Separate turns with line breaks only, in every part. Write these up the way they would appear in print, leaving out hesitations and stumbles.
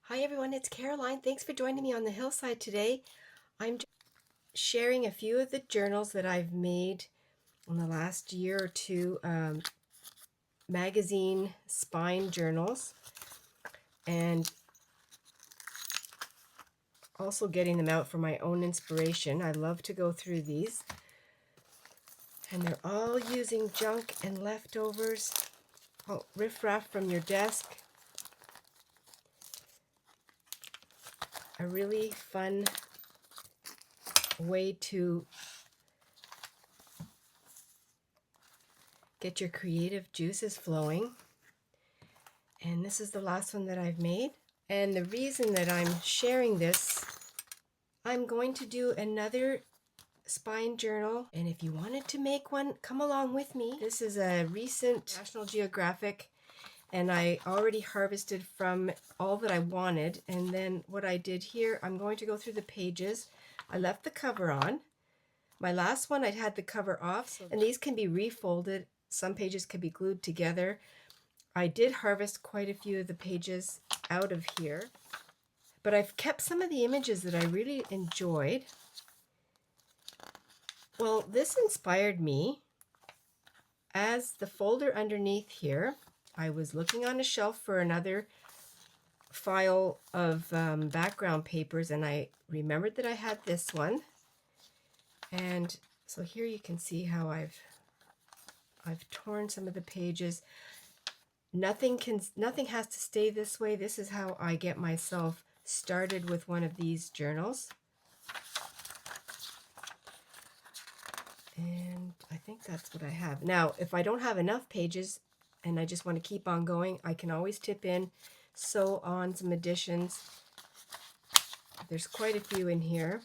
Hi everyone, it's Caroline. Thanks for joining me on the hillside today. I'm sharing a few of the journals that I've made in the last year or two, magazine spine journals, and also getting them out for my own inspiration. I love to go through these, and they're all using junk and leftovers, riffraff from your desk. A really fun way to get your creative juices flowing. And this is the last one that I've made. And the reason that I'm sharing this, I'm going to do another spine journal. And if you wanted to make one, come along with me. This is a recent National Geographic, and I already harvested from all that I wanted. And then what I did here, I'm going to go through the pages. I left the cover on. My last one, I had the cover off, and these can be refolded. Some pages can be glued together. I did harvest quite a few of the pages out of here, but I've kept some of the images that I really enjoyed. Well, this inspired me. As the folder underneath here, I was looking on a shelf for another file of background papers, and I remembered that I had this one. And so here you can see how I've torn some of the pages. Nothing has to stay this way. This is how I get myself started with one of these journals. And I think that's what I have. Now, if I don't have enough pages and I just want to keep on going, I can always tip in, sew on some additions. There's quite a few in here.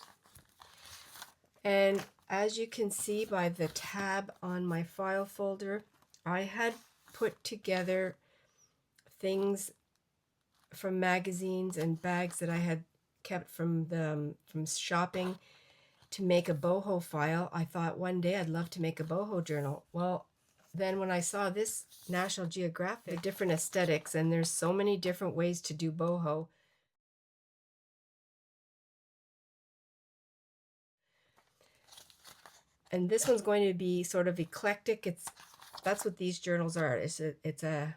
And as you can see by the tab on my file folder, I had put together things from magazines and bags that I had kept from shopping to make a boho file. I thought one day I'd love to make a boho journal. Well, then when I saw this National Geographic, different aesthetics, and there's so many different ways to do boho. And this one's going to be sort of eclectic. That's what these journals are. It's a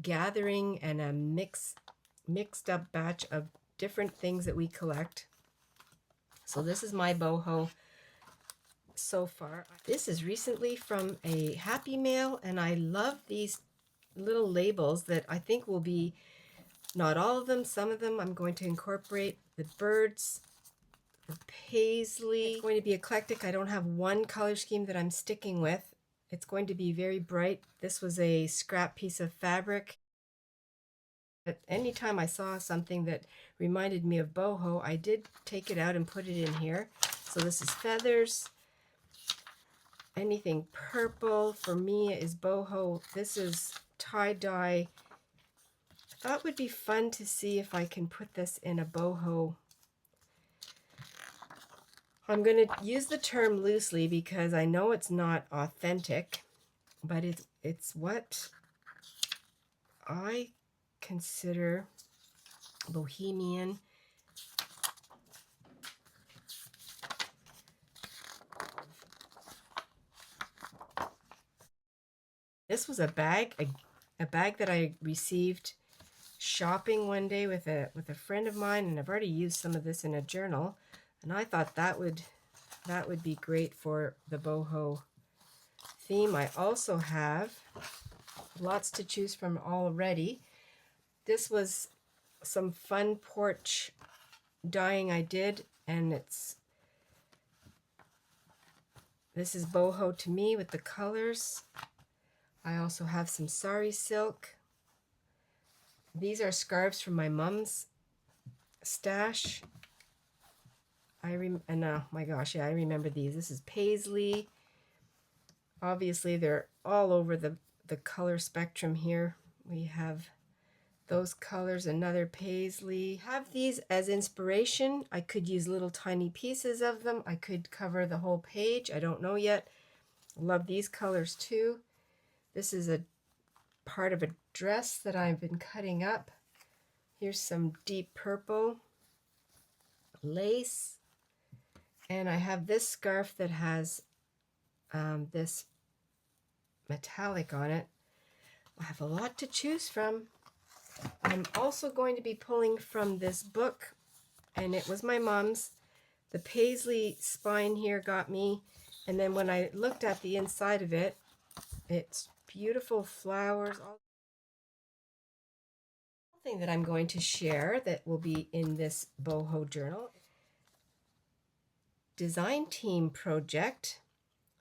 gathering and a mixed up batch of different things that we collect. So this is my boho so far. This is recently from a Happy Mail, and I love these little labels that I think will be, not all of them, some of them I'm going to incorporate the birds, the paisley. It's going to be eclectic. I don't have one color scheme that I'm sticking with. It's going to be very bright. This was a scrap piece of fabric. But anytime I saw something that reminded me of boho, I did take it out and put it in here. So this is feathers. Anything purple for me is boho. This is tie-dye. I thought it would be fun to see if I can put this in a boho. I'm going to use the term loosely because I know it's not authentic, but it's what I consider bohemian. This was a bag that I received shopping one day with a friend of mine, and I've already used some of this in a journal, and I thought that would be great for the boho theme. I also have lots to choose from already. This was some fun porch dyeing I did, and this is boho to me with the colors. I also have some sari silk. These are scarves from my mom's stash. My gosh, yeah, I remember these. This is paisley. Obviously, they're all over the color spectrum here. We have those colors, another paisley. Have these as inspiration. I could use little tiny pieces of them. I could cover the whole page. I don't know yet. Love these colors too. This is a part of a dress that I've been cutting up. Here's some deep purple lace. And I have this scarf that has this metallic on it. I have a lot to choose from. I'm also going to be pulling from this book, and it was my mom's. The paisley spine here got me, and then when I looked at the inside of it, it's beautiful flowers. Thing that I'm going to share that will be in this boho journal. Design team project.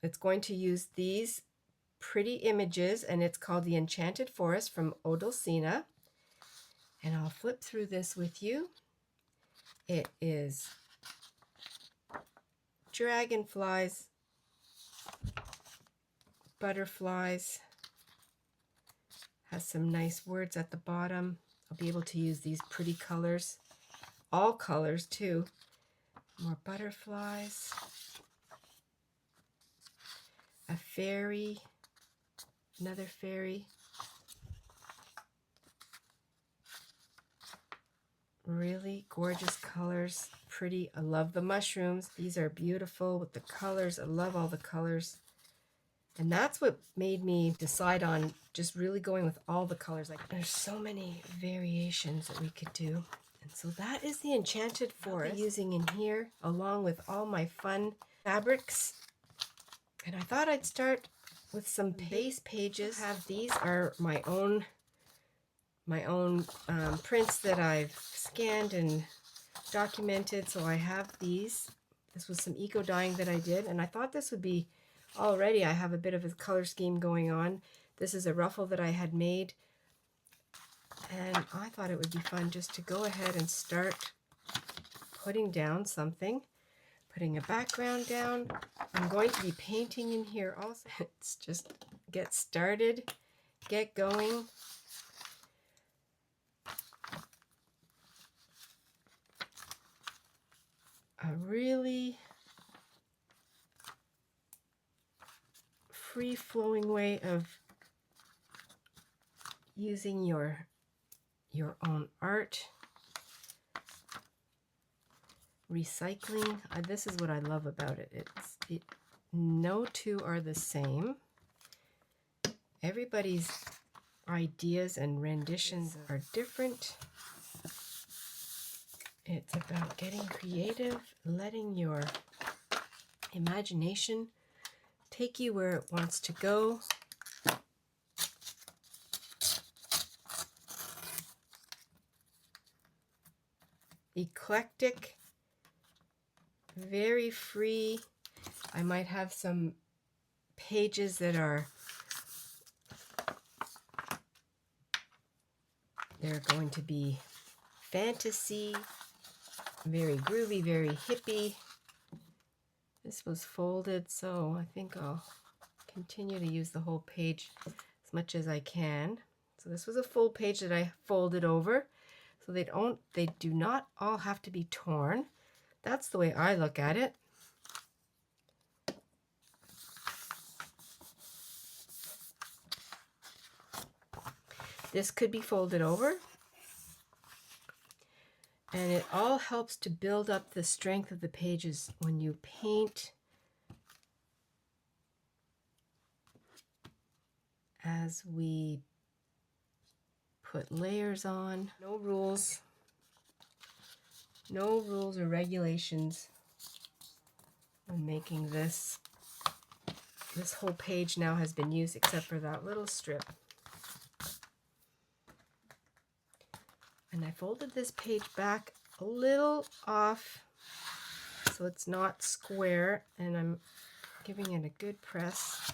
It's going to use these pretty images, and it's called The Enchanted Forest from Ödulcina. And I'll flip through this with you. It is dragonflies, butterflies, has some nice words at the bottom. I'll be able to use these pretty colors, all colors too. More butterflies, a fairy, another fairy. Really gorgeous colors, pretty. I love the mushrooms. These are beautiful with the colors. I love all the colors. And that's what made me decide on just really going with all the colors. Like, there's so many variations that we could do. And so that is the Enchanted Forest I'll be using in here, along with all my fun fabrics. And I thought I'd start with some base pages. These are my own prints that I've scanned and documented. So I have these. This was some eco dyeing that I did, and I thought this would be already. I have a bit of a color scheme going on. This is a ruffle that I had made, and I thought it would be fun just to go ahead and start putting down something, putting a background down. I'm going to be painting in here also. It's just get started, get going. A really free-flowing way of using your own art. Recycling. This is what I love about it. No two are the same. Everybody's ideas and renditions are different. It's about getting creative, letting your imagination take you where it wants to go. Eclectic, very free. I might have some pages that are, they're going to be fantasy, very groovy, very hippie. This was folded, so I think I'll continue to use the whole page as much as I can. So this was a full page that I folded over, so they do not all have to be torn. That's the way I look at it. This could be folded over. And it all helps to build up the strength of the pages when you paint. As we put layers on. No rules or regulations when making this. This whole page now has been used except for that little strip. And I folded this page back a little off so it's not square, and I'm giving it a good press.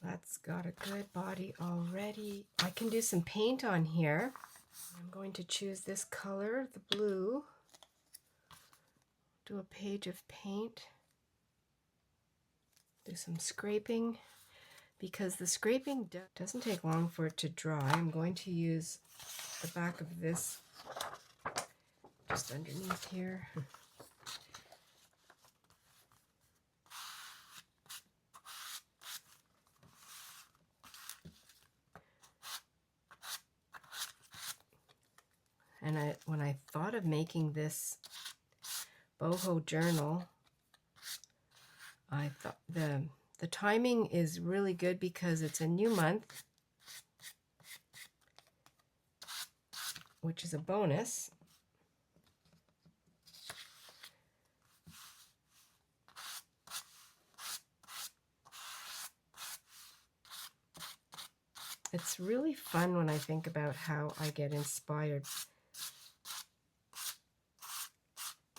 That's got a good body already. I can do some paint on here. I'm going to choose this color, the blue. Do a page of paint. Do some scraping. Because the scraping doesn't take long for it to dry, I'm going to use the back of this just underneath here. And when I thought of making this boho journal, I thought the timing is really good because it's a new month, which is a bonus. It's really fun when I think about how I get inspired.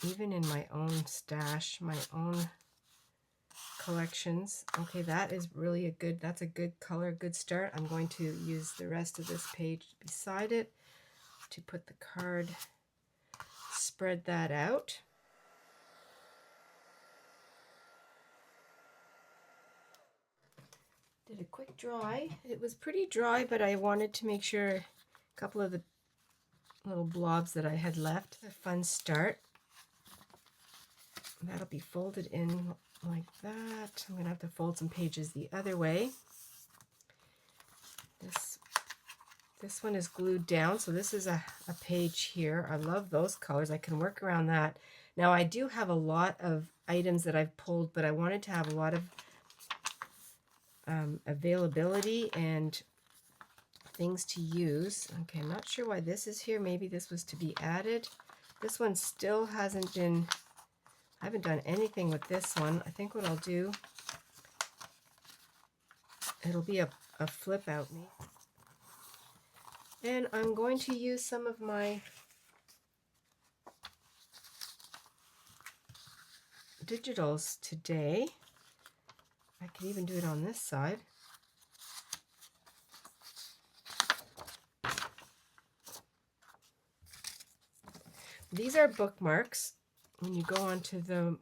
Even in my own stash, my own collections. Okay, that is really that's a good color, good start. I'm going to use the rest of this page beside it to put the card, spread that out. Did a quick dry. It was pretty dry, but I wanted to make sure a couple of the little blobs that I had left. A fun start. That'll be folded in like that. I'm gonna have to fold some pages the other way. This one is glued down, so this is a page here. I love those colors. I can work around that. Now I do have a lot of items that I've pulled, but I wanted to have a lot of availability and things to use. Okay, I'm not sure why this is here. Maybe this was to be added. This one still hasn't been, I haven't done anything with this one. I think what I'll do, it'll be a flip out. And I'm going to use some of my digitals today. I could even do it on this side. These are bookmarks. When you go onto the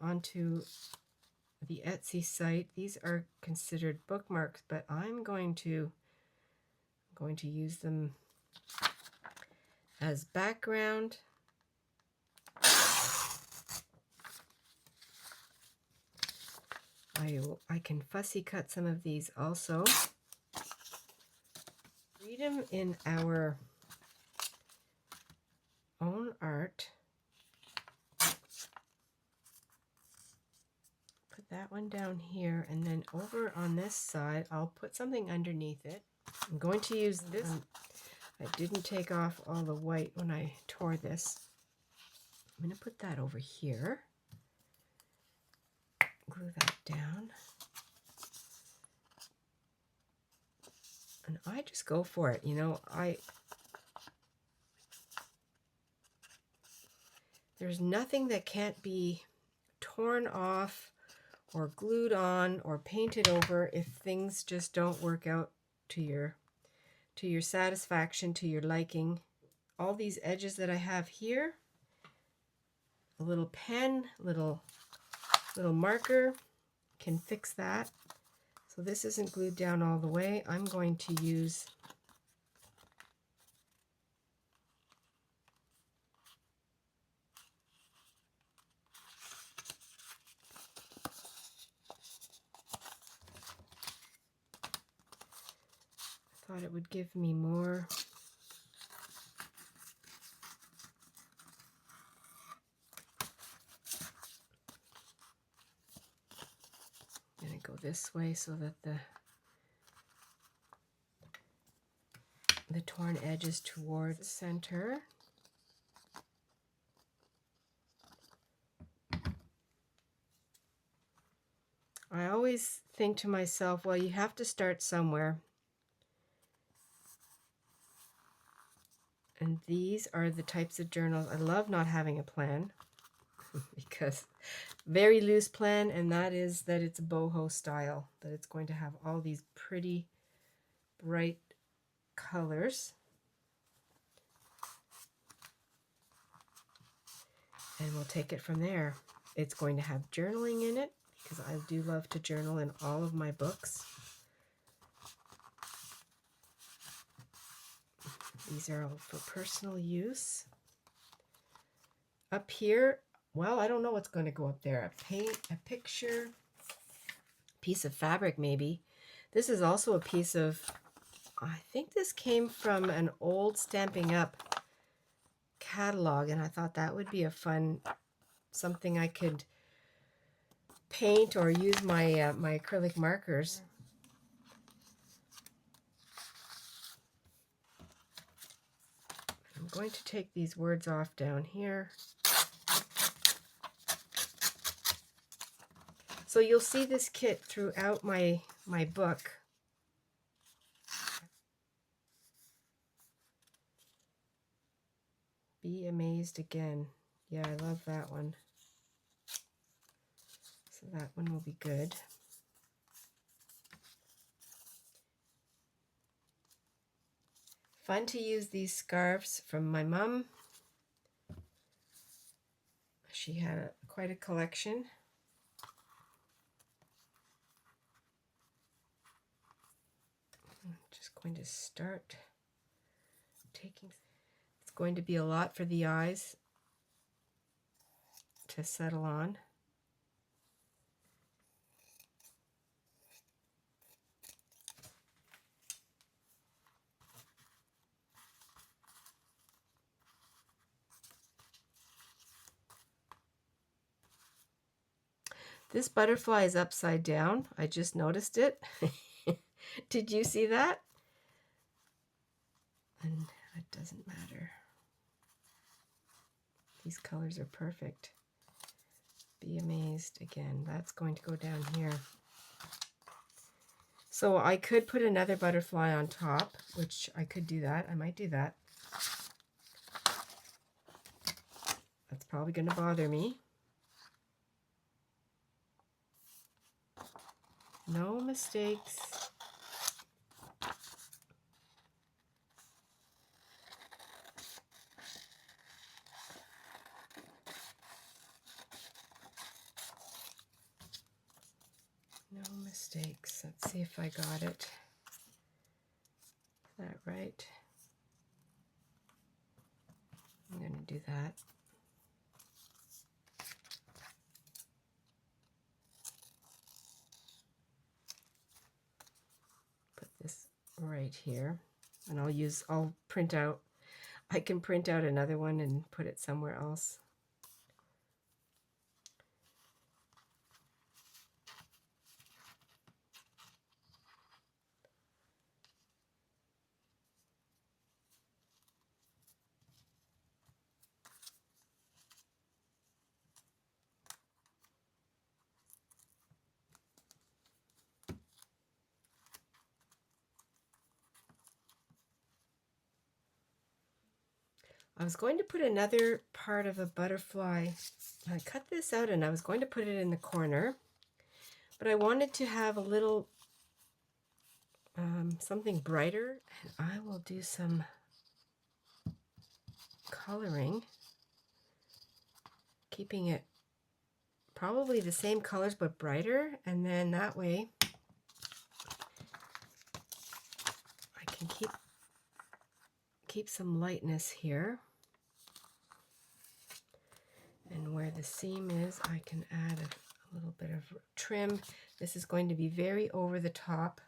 Etsy site, these are considered bookmarks, but I'm going to use them as background. I can fussy cut some of these also. Read them in our own art. Put that one down here, and then over on this side, I'll put something underneath it. I'm going to use this. I didn't take off all the white when I tore this. I'm going to put that over here. Glue that down. And I just go for it. You know, there's nothing that can't be torn off or glued on or painted over if things just don't work out to your satisfaction, to your liking. All these edges that I have here, a little pen, little marker can fix that. So this isn't glued down all the way. I'm going to use I thought it would give me more. I'm going to go this way so that the torn edge is towards the center. I always think to myself, well, you have to start somewhere. And these are the types of journals. I love not having a plan because very loose plan, and that is that it's boho style, that it's going to have all these pretty bright colors. And we'll take it from there. It's going to have journaling in it because I do love to journal in all of my books. These are all for personal use. Up here, well, I don't know what's going to go up there. A picture, piece of fabric maybe. This is also a piece of, I think this came from an old Stampin' Up catalog, and I thought that would be a fun, something I could paint or use my my acrylic markers. I'm going to take these words off down here. So you'll see this kit throughout my book. Be amazed again. Yeah, I love that one. So that one will be good. Fun to use these scarves from my mom. She had quite a collection. I'm just going to start taking. It's going to be a lot for the eyes to settle on. This butterfly is upside down. I just noticed it. Did you see that? And it doesn't matter. These colors are perfect. Be amazed again. That's going to go down here. So I could put another butterfly on top, which I could do that. I might do that. That's probably going to bother me. No mistakes. No mistakes. Let's see if I got it. Is that right? I'm going to do that. Put this right here. And I'll print out, I can print out another one and put it somewhere else. I was going to put another part of a butterfly. I cut this out and I was going to put it in the corner, but I wanted to have a little something brighter, and I will do some coloring, keeping it probably the same colors but brighter, and then that way I can keep some lightness here. And where the seam is, I can add a little bit of trim. This is going to be very over the top.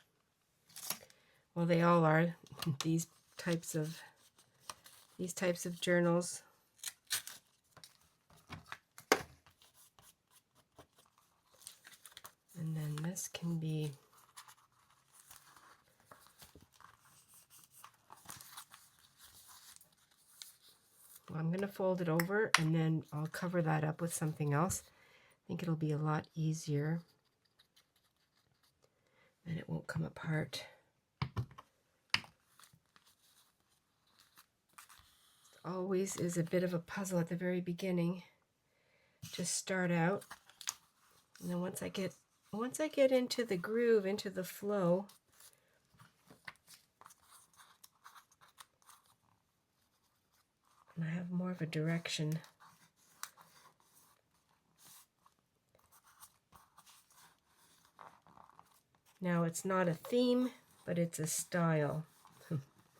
Well, they all are, these types of journals. And then this can be I'm going to fold it over and then I'll cover that up with something else. I think it'll be a lot easier and it won't come apart. It always is a bit of a puzzle at the very beginning. Just start out, and then once I get into the groove, into the flow, and I have more of a direction. Now it's not a theme, but it's a style.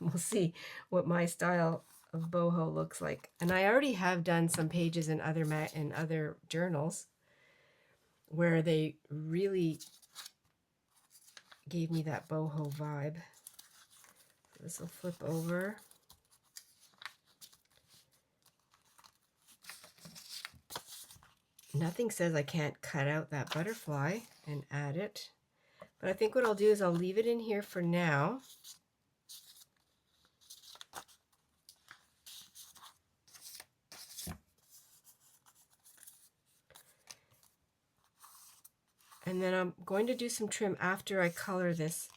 We'll see what my style of boho looks like. And I already have done some pages in other journals where they really gave me that boho vibe. This will flip over. Nothing says I can't cut out that butterfly and add it. But I think what I'll do is I'll leave it in here for now. And then I'm going to do some trim after I color this.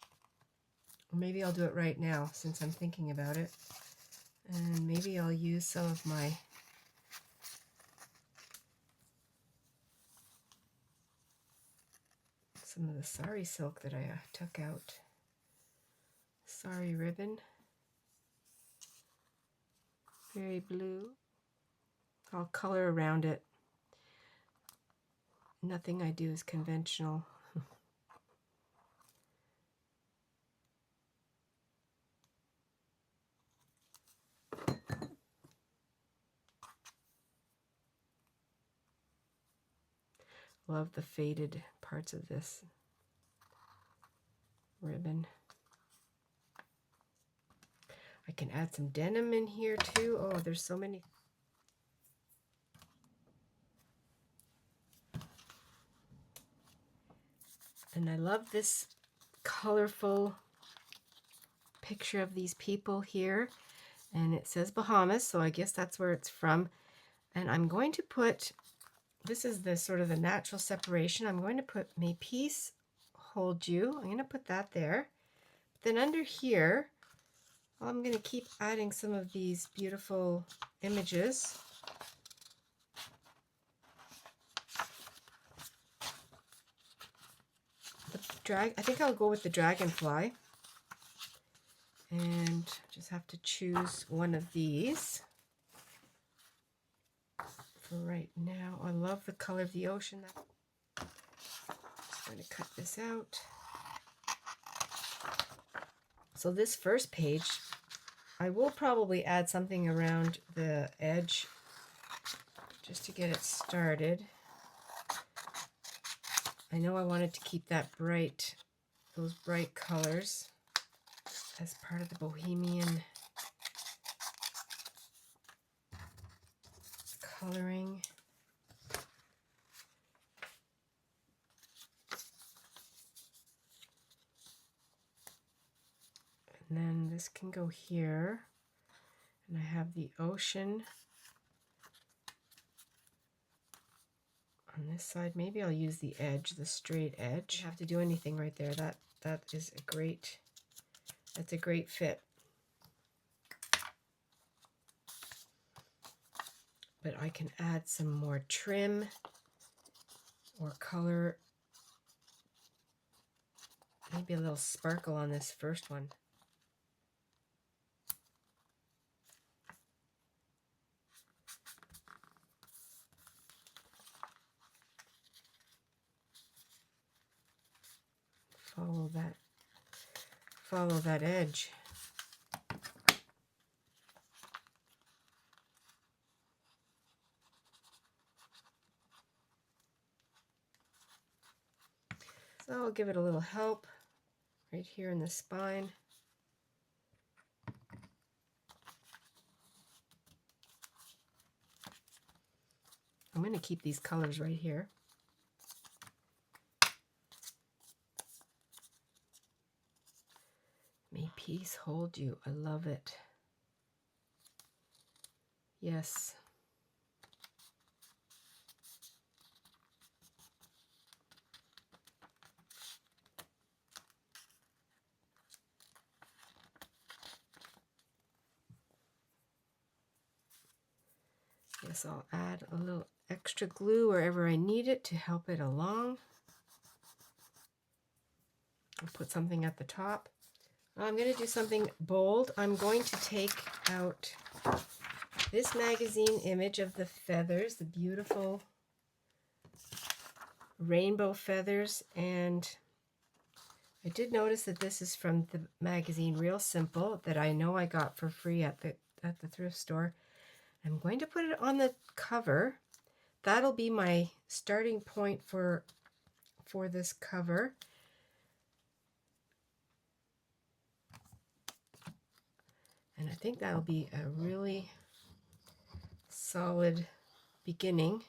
Maybe I'll do it right now since I'm thinking about it. And maybe I'll use some of the sari silk that I took out. Sari ribbon. Very blue. I'll color around it. Nothing I do is conventional. Love the faded parts of this ribbon. I can add some denim in here too. Oh, there's so many. And I love this colorful picture of these people here. And it says Bahamas, so I guess that's where it's from. And I'm going to put, this is the sort of the natural separation. I'm going to put May Peace Hold You. I'm going to put that there. Then under here, I'm going to keep adding some of these beautiful images. I think I'll go with the dragonfly. And just have to choose one of these for right now. I love the color of the ocean. Just going to cut this out. So this first page, I will probably add something around the edge just to get it started. I know I wanted to keep that bright, those bright colors as part of the bohemian coloring. And then this can go here. And I have the ocean on this side. Maybe I'll use the edge, the straight edge. I don't have to do anything right there. That is a great, that's a great fit. But I can add some more trim or color. Maybe a little sparkle on this first one. Follow that edge. So I'll give it a little help right here in the spine. I'm going to keep these colors right here. May peace hold you. I love it. Yes. Yes, I'll add a little extra glue wherever I need it to help it along. I'll put something at the top. I'm going to do something bold. I'm going to take out this magazine image of the feathers, the beautiful rainbow feathers, and I did notice that this is from the magazine Real Simple that I know I got for free at the thrift store. I'm going to put it on the cover. That'll be my starting point for this cover. And I think that'll be a really solid beginning.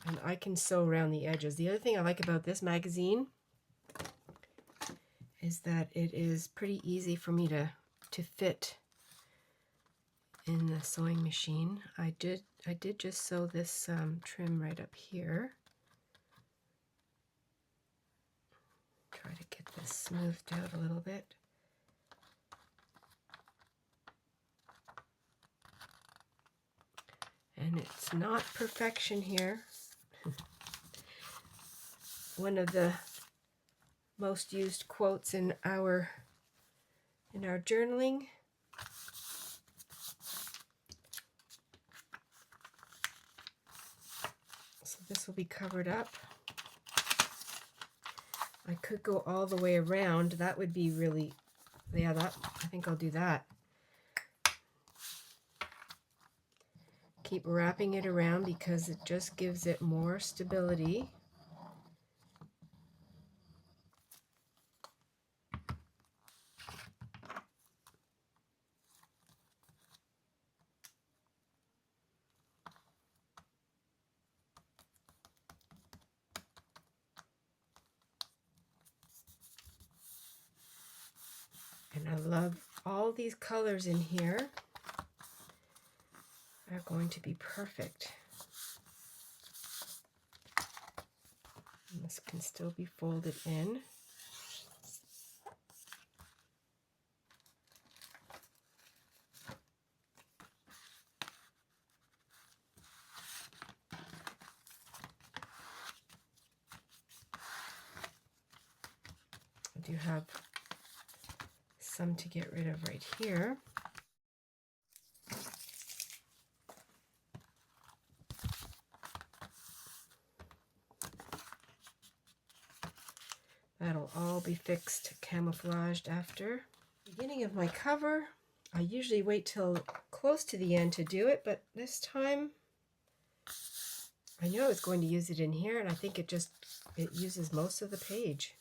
And I can sew around the edges. The other thing I like about this magazine is that it is pretty easy for me to fit in the sewing machine. I did just sew this trim right up here. Try to get this smoothed out a little bit. And it's not perfection here. One of the most used quotes in our journaling. So this will be covered up. I could go all the way around. That would be really, yeah, I think I'll do that. Keep wrapping it around because it just gives it more stability. And I love all these colors in here. Are going to be perfect. And this can still be folded in. I do have some to get rid of right here. That'll all be fixed, camouflaged after. Beginning of my cover, I usually wait till close to the end to do it, but this time I knew I was going to use it in here, and I think it uses most of the page.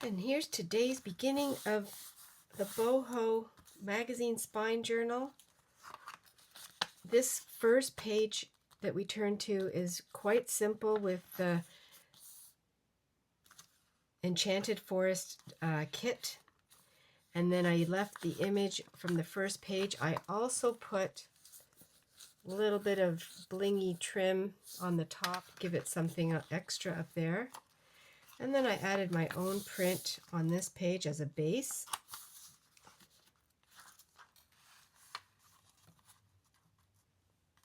And here's today's beginning of the Boho magazine spine journal. This first page that we turn to is quite simple with the Enchanted Forest kit, and then I left the image from the first page. I also put a little bit of blingy trim on the top, give it something extra up there, and then I added my own print on this page as a base.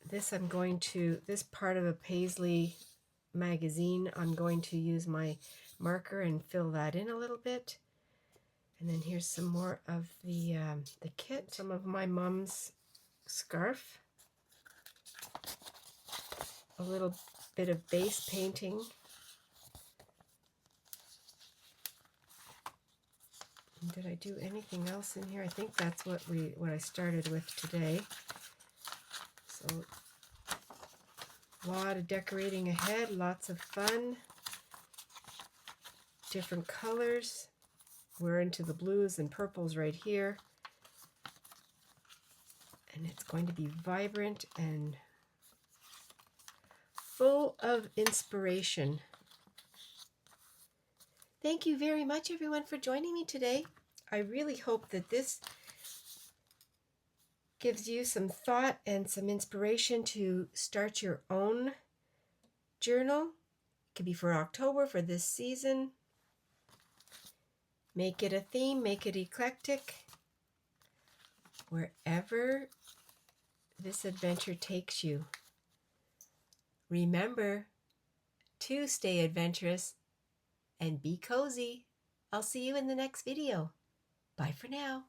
This this part of a Paisley magazine, I'm going to use my marker and fill that in a little bit. And then here's some more of the kit, some of my mom's scarf, a little bit of base painting, and did I do anything else in here? I think that's what I started with today. So a lot of decorating ahead, lots of fun. Different colors. We're into the blues and purples right here. And it's going to be vibrant and full of inspiration. Thank you very much, everyone, for joining me today. I really hope that this gives you some thought and some inspiration to start your own journal. It could be for October, for this season. Make it a theme, make it eclectic. Wherever this adventure takes you, remember to stay adventurous and be cozy. I'll see you in the next video. Bye for now.